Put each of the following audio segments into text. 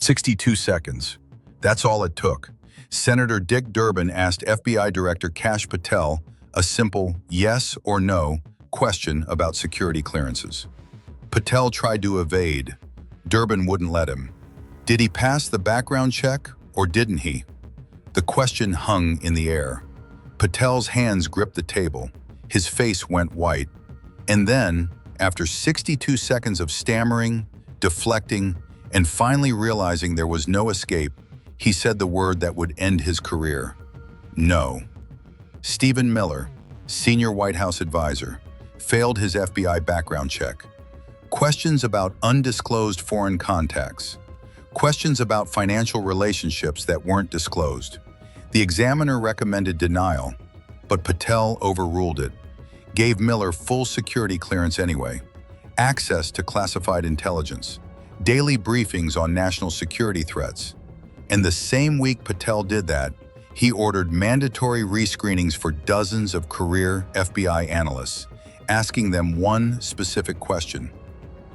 62 seconds. That's all it took. Senator Dick Durbin asked FBI Director Kash Patel a simple yes or no question about security clearances. Patel tried to evade. Durbin wouldn't let him. Did he pass the background check or didn't he? The question hung in the air. Patel's hands gripped the table. His face went white. And then, after 62 seconds of stammering, deflecting, and finally realizing there was no escape, he said the word that would end his career. No. Stephen Miller, senior White House advisor, failed his FBI background check. Questions about undisclosed foreign contacts. Questions about financial relationships that weren't disclosed. The examiner recommended denial, but Patel overruled it. Gave Miller full security clearance anyway. Access to classified intelligence. Daily briefings on national security threats. And the same week Patel did that, he ordered mandatory rescreenings for dozens of career FBI analysts, asking them one specific question.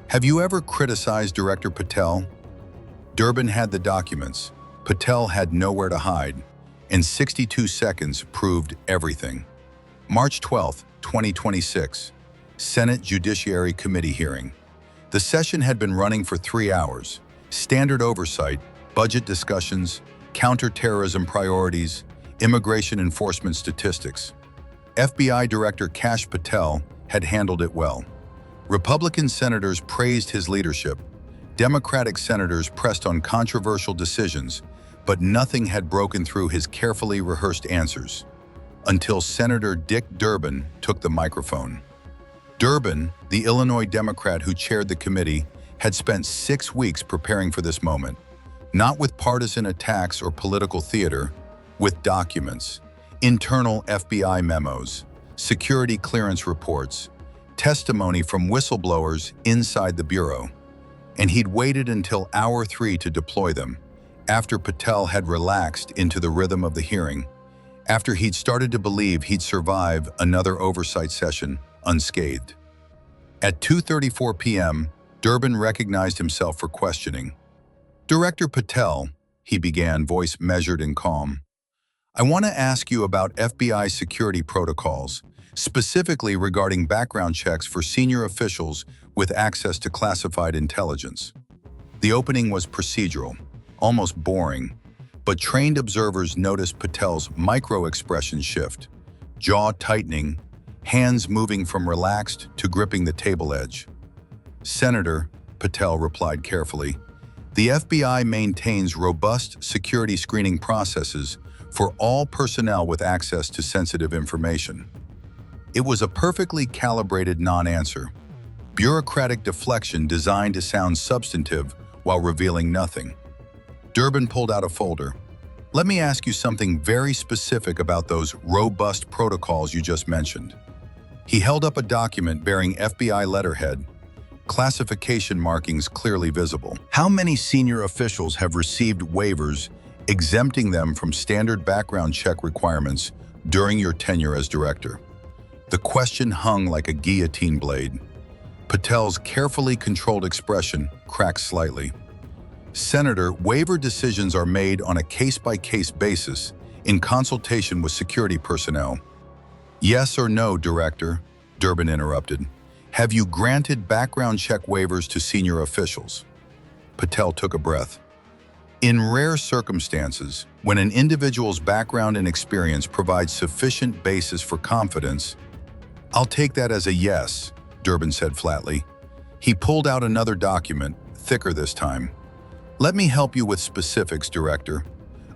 Have you ever criticized Director Patel? Durbin had the documents. Patel had nowhere to hide. And 62 seconds proved everything. March 12, 2026, Senate Judiciary Committee hearing. The session had been running for 3 hours. Standard oversight, budget discussions, counterterrorism priorities, immigration enforcement statistics. FBI Director Kash Patel had handled it well. Republican senators praised his leadership. Democratic senators pressed on controversial decisions, but nothing had broken through his carefully rehearsed answers. Until Senator Dick Durbin took the microphone. Durbin, the Illinois Democrat who chaired the committee, had spent 6 weeks preparing for this moment. Not with partisan attacks or political theater, with documents, internal FBI memos, security clearance reports, testimony from whistleblowers inside the Bureau. And he'd waited until hour 3 to deploy them, after Patel had relaxed into the rhythm of the hearing, after he'd started to believe he'd survive another oversight session unscathed. At 2:34 p.m., Durbin recognized himself for questioning. Director Patel, he began, voice measured and calm, I want to ask you about FBI security protocols, specifically regarding background checks for senior officials with access to classified intelligence. The opening was procedural, almost boring, but trained observers noticed Patel's micro-expression shift, jaw tightening, hands moving from relaxed to gripping the table edge. Senator, Patel replied carefully, the FBI maintains robust security screening processes for all personnel with access to sensitive information. It was a perfectly calibrated non-answer, bureaucratic deflection designed to sound substantive while revealing nothing. Durbin pulled out a folder. Let me ask you something very specific about those robust protocols you just mentioned. He held up a document bearing FBI letterhead, classification markings clearly visible. How many senior officials have received waivers exempting them from standard background check requirements during your tenure as director? The question hung like a guillotine blade. Patel's carefully controlled expression cracked slightly. Senator, waiver decisions are made on a case-by-case basis in consultation with security personnel. Yes or no, Director? Durbin interrupted. Have you granted background check waivers to senior officials? Patel took a breath. In rare circumstances, when an individual's background and experience provides sufficient basis for confidence, I'll take that as a yes, Durbin said flatly. He pulled out another document, thicker this time. Let me help you with specifics, Director.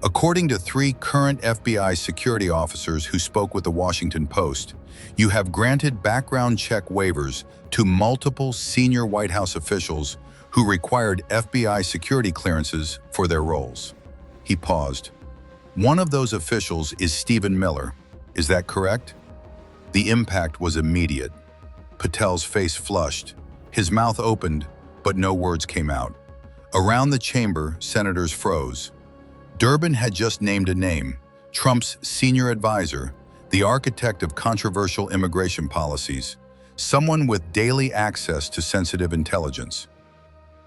According to 3 current FBI security officers who spoke with the Washington Post, you have granted background check waivers to multiple senior White House officials who required FBI security clearances for their roles. He paused. One of those officials is Stephen Miller. Is that correct? The impact was immediate. Patel's face flushed. His mouth opened, but no words came out. Around the chamber, senators froze. Durbin had just named a name, Trump's senior advisor, the architect of controversial immigration policies, someone with daily access to sensitive intelligence.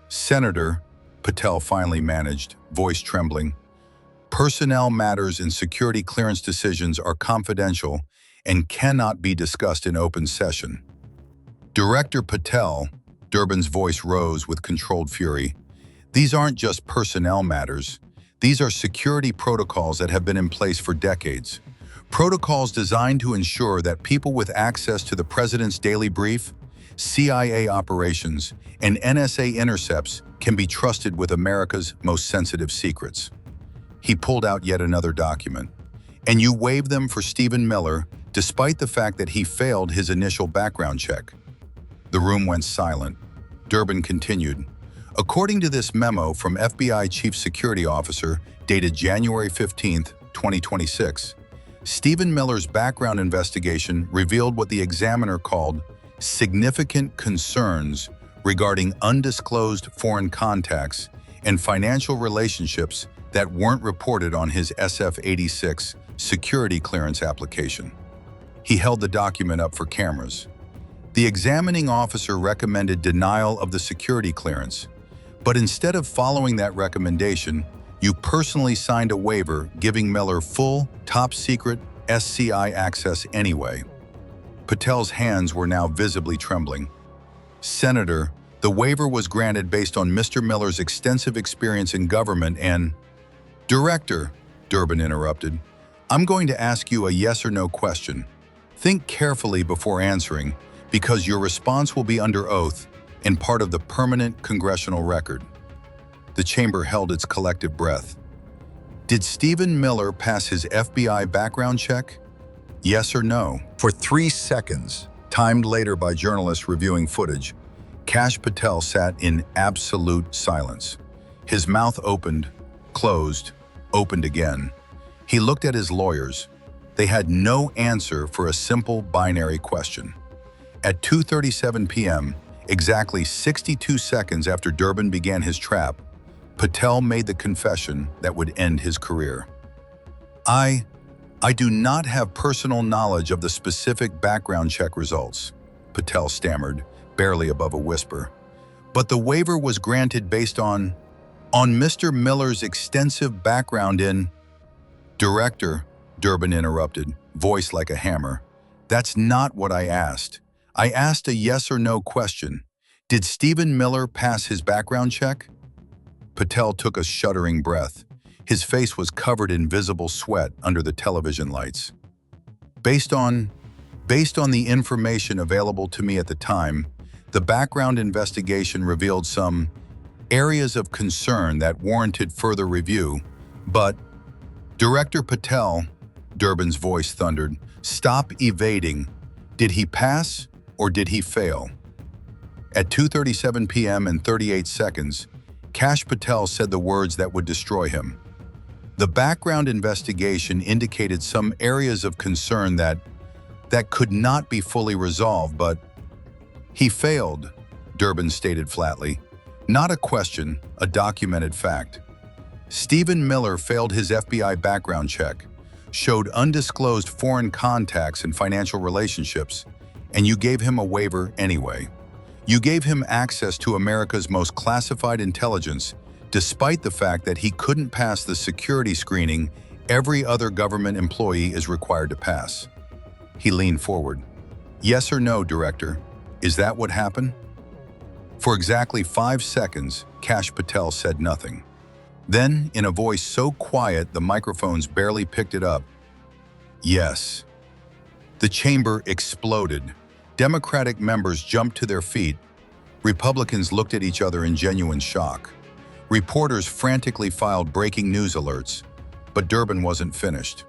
Senator, Patel finally managed, voice trembling. Personnel matters and security clearance decisions are confidential and cannot be discussed in open session. Director Patel, Durbin's voice rose with controlled fury. These aren't just personnel matters. These are security protocols that have been in place for decades. Protocols designed to ensure that people with access to the President's daily brief, CIA operations, and NSA intercepts can be trusted with America's most sensitive secrets. He pulled out yet another document. And you waived them for Stephen Miller, despite the fact that he failed his initial background check. The room went silent. Durbin continued. According to this memo from FBI Chief Security Officer, dated January 15, 2026, Stephen Miller's background investigation revealed what the examiner called significant concerns regarding undisclosed foreign contacts and financial relationships that weren't reported on his SF-86 security clearance application. He held the document up for cameras. The examining officer recommended denial of the security clearance, but instead of following that recommendation, you personally signed a waiver giving Miller full, top-secret SCI access anyway. Patel's hands were now visibly trembling. Senator, the waiver was granted based on Mr. Miller's extensive experience in government and… Director, Durbin interrupted, I'm going to ask you a yes or no question. Think carefully before answering, because your response will be under oath and part of the permanent congressional record. The chamber held its collective breath. Did Stephen Miller pass his FBI background check? Yes or no? For 3 seconds, timed later by journalists reviewing footage, Kash Patel sat in absolute silence. His mouth opened, closed, opened again. He looked at his lawyers. They had no answer for a simple binary question. At 2:37 p.m., exactly 62 seconds after Durbin began his trap, Patel made the confession that would end his career. I do not have personal knowledge of the specific background check results, Patel stammered, barely above a whisper. But the waiver was granted based on Mr. Miller's extensive background in… Director, Durbin interrupted, voice like a hammer. That's not what I asked. I asked a yes or no question. Did Stephen Miller pass his background check? Patel took a shuddering breath. His face was covered in visible sweat under the television lights. Based on the information available to me at the time, the background investigation revealed some areas of concern that warranted further review, but… Director Patel, Durbin's voice thundered, stop evading. Did he pass or did he fail? At 2:37 p.m. and 38 seconds, Kash Patel said the words that would destroy him. The background investigation indicated some areas of concern that could not be fully resolved, but… He failed, Durbin stated flatly. Not a question, a documented fact. Stephen Miller failed his FBI background check, showed undisclosed foreign contacts and financial relationships, and you gave him a waiver anyway. You gave him access to America's most classified intelligence, despite the fact that he couldn't pass the security screening every other government employee is required to pass. He leaned forward. Yes or no, Director? Is that what happened? For exactly 5 seconds, Kash Patel said nothing. Then, in a voice so quiet the microphones barely picked it up, yes. The chamber exploded. Democratic members jumped to their feet. Republicans looked at each other in genuine shock. Reporters frantically filed breaking news alerts, but Durbin wasn't finished.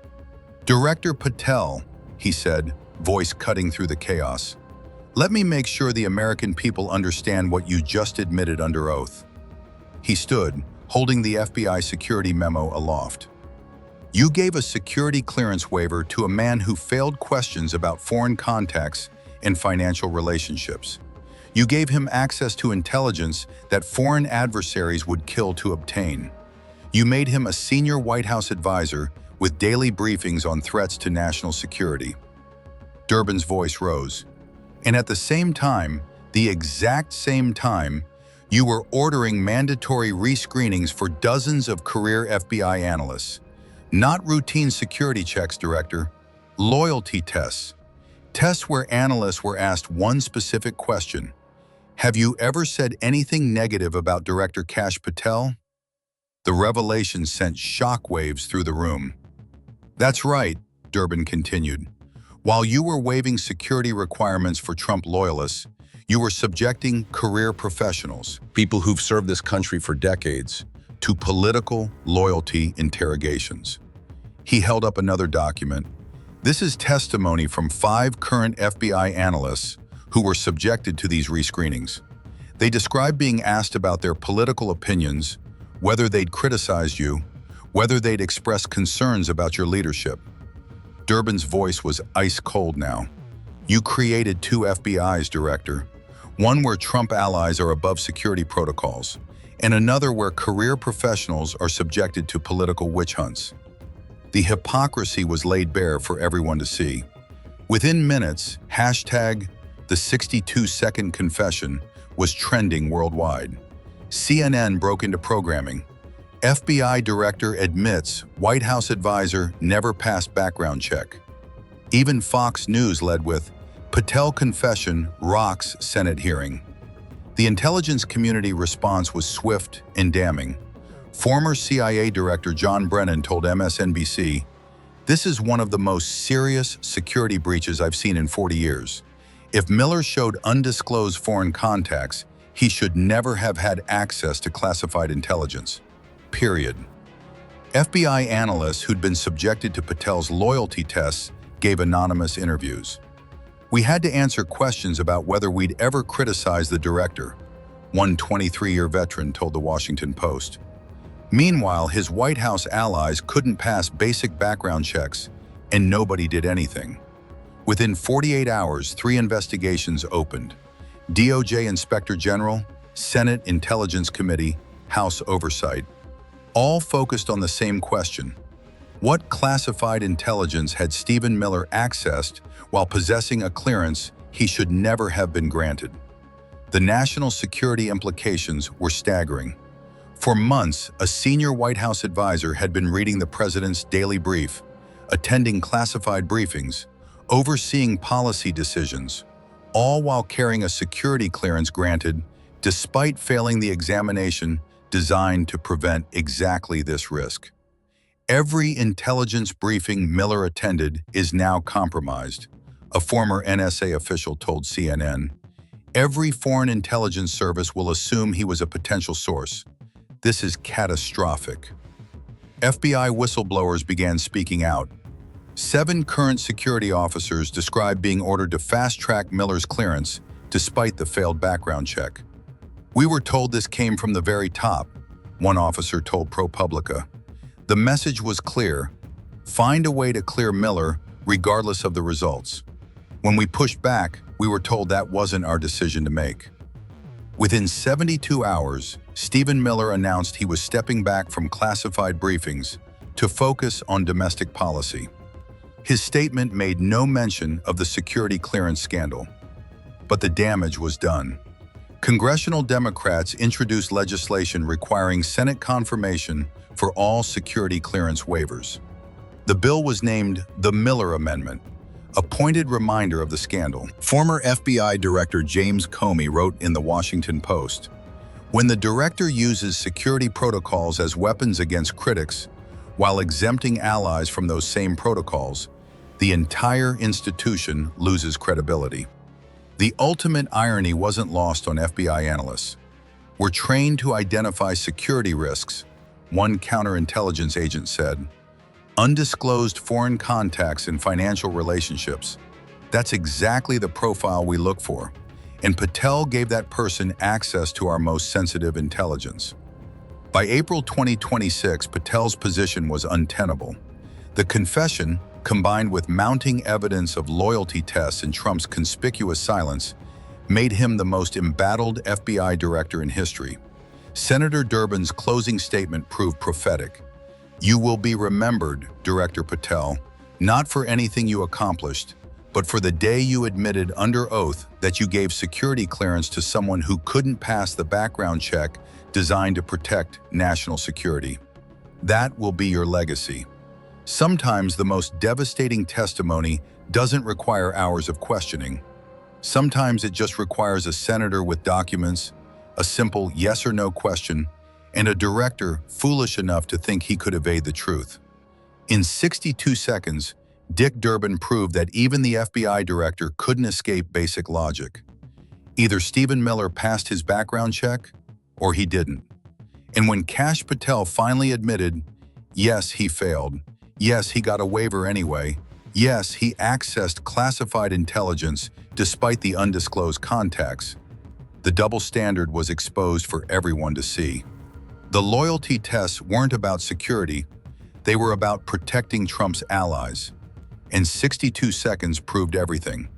Director Patel, he said, voice cutting through the chaos, let me make sure the American people understand what you just admitted under oath. He stood, holding the FBI security memo aloft. You gave a security clearance waiver to a man who failed questions about foreign contacts and financial relationships. You gave him access to intelligence that foreign adversaries would kill to obtain. You made him a senior White House advisor with daily briefings on threats to national security. Durbin's voice rose. And at the same time, the exact same time, You were ordering mandatory rescreenings for dozens of career FBI analysts. Not routine security checks, Director. Loyalty tests. Tests where analysts were asked one specific question. Have you ever said anything negative about Director Kash Patel? The revelation sent shockwaves through the room. That's right, Durbin continued. While you were waiving security requirements for Trump loyalists, you were subjecting career professionals, people who've served this country for decades, to political loyalty interrogations. He held up another document. This is testimony from 5 current FBI analysts who were subjected to these rescreenings. They described being asked about their political opinions, whether they'd criticized you, whether they'd expressed concerns about your leadership. Durbin's voice was ice cold now. You created 2 FBIs, Director. One where Trump allies are above security protocols, and another where career professionals are subjected to political witch hunts. The hypocrisy was laid bare for everyone to see. Within minutes, hashtag the 62-second confession was trending worldwide. CNN broke into programming. FBI director admits White House advisor never passed background check. Even Fox News led with, Patel confession rocks Senate hearing. The intelligence community response was swift and damning. Former CIA Director John Brennan told MSNBC, "This is one of the most serious security breaches I've seen in 40 years. If Miller showed undisclosed foreign contacts, he should never have had access to classified intelligence. Period." FBI analysts who'd been subjected to Patel's loyalty tests gave anonymous interviews. "We had to answer questions about whether we'd ever criticize the director," one 23-year veteran told the Washington Post. Meanwhile, his White House allies couldn't pass basic background checks, and nobody did anything. Within 48 hours, 3 investigations opened. DOJ Inspector General, Senate Intelligence Committee, House Oversight. All focused on the same question. What classified intelligence had Stephen Miller accessed while possessing a clearance he should never have been granted? The national security implications were staggering. For months, a senior White House advisor had been reading the president's daily brief, attending classified briefings, overseeing policy decisions, all while carrying a security clearance granted despite failing the examination designed to prevent exactly this risk. Every intelligence briefing Miller attended is now compromised, a former NSA official told CNN. Every foreign intelligence service will assume he was a potential source. This is catastrophic. FBI whistleblowers began speaking out. 7 current security officers described being ordered to fast-track Miller's clearance despite the failed background check. "We were told this came from the very top," one officer told ProPublica. "The message was clear. Find a way to clear Miller regardless of the results. When we pushed back, we were told that wasn't our decision to make." Within 72 hours, Stephen Miller announced he was stepping back from classified briefings to focus on domestic policy. His statement made no mention of the security clearance scandal. But the damage was done. Congressional Democrats introduced legislation requiring Senate confirmation for all security clearance waivers. The bill was named the Miller Amendment, a pointed reminder of the scandal. Former FBI Director James Comey wrote in the Washington Post, "When the director uses security protocols as weapons against critics, while exempting allies from those same protocols, the entire institution loses credibility." The ultimate irony wasn't lost on FBI analysts. "We're trained to identify security risks," one counterintelligence agent said. "Undisclosed foreign contacts and financial relationships. That's exactly the profile we look for. And Patel gave that person access to our most sensitive intelligence." By April 2026, Patel's position was untenable. The confession, combined with mounting evidence of loyalty tests and Trump's conspicuous silence, made him the most embattled FBI director in history. Senator Durbin's closing statement proved prophetic. "You will be remembered, Director Patel, not for anything you accomplished, but for the day you admitted under oath that you gave security clearance to someone who couldn't pass the background check designed to protect national security. That will be your legacy. Sometimes the most devastating testimony doesn't require hours of questioning. Sometimes it just requires a senator with documents, a simple yes or no question, and a director foolish enough to think he could evade the truth. In 62 seconds, Dick Durbin proved that even the FBI director couldn't escape basic logic. Either Stephen Miller passed his background check, or he didn't. And when Kash Patel finally admitted, yes, he failed, yes, he got a waiver anyway, yes, he accessed classified intelligence despite the undisclosed contacts, the double standard was exposed for everyone to see. The loyalty tests weren't about security, they were about protecting Trump's allies. And 62 seconds proved everything.